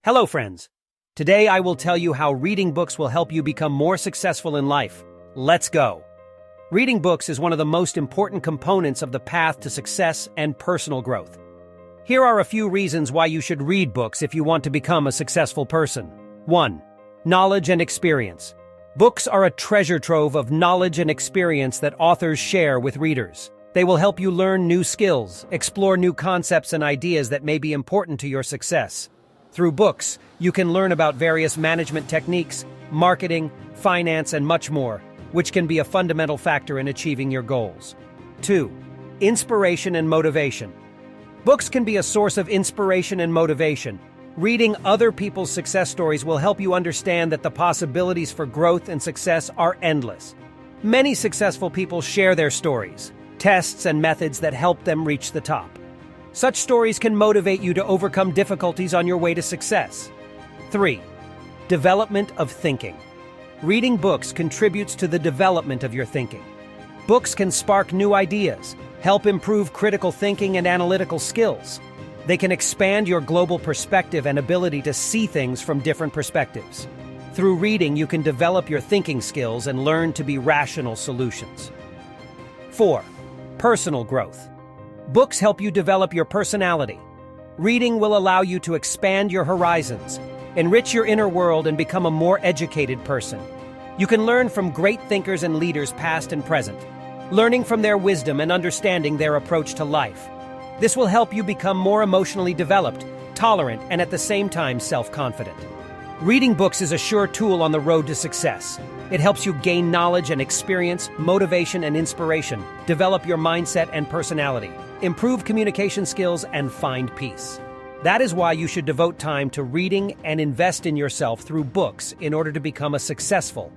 Hello, friends. Today I will tell you how reading books will help you become more successful in life. Let's go. Reading books is one of the most important components of the path to success and personal growth. Here are a few reasons why you should read books if you want to become a successful person. 1. Knowledge and experience. Books are a treasure trove of knowledge and experience that authors share with readers. They will help you learn new skills, explore new concepts and ideas that may be important to your success. Through books, you can learn about various management techniques, marketing, finance, and much more, which can be a fundamental factor in achieving your goals. 2. Inspiration and motivation. Books can be a source of inspiration and motivation. Reading other people's success stories will help you understand that the possibilities for growth and success are endless. Many successful people share their stories, tests, and methods that help them reach the top. Such stories can motivate you to overcome difficulties on your way to success. 3. Development of thinking. Reading books contributes to the development of your thinking. Books can spark new ideas, help improve critical thinking and analytical skills. They can expand your global perspective and ability to see things from different perspectives. Through reading, you can develop your thinking skills and learn to be rational solutions. 4. Personal growth. Books help you develop your personality. Reading will allow you to expand your horizons, enrich your inner world, and become a more educated person. You can learn from great thinkers and leaders past and present, learning from their wisdom and understanding their approach to life. This will help you become more emotionally developed, tolerant, and at the same time self-confident. Reading books is a sure tool on the road to success. It helps you gain knowledge and experience, motivation and inspiration, develop your mindset and personality, improve communication skills, and find peace. That is why you should devote time to reading and invest in yourself through books in order to become a successful,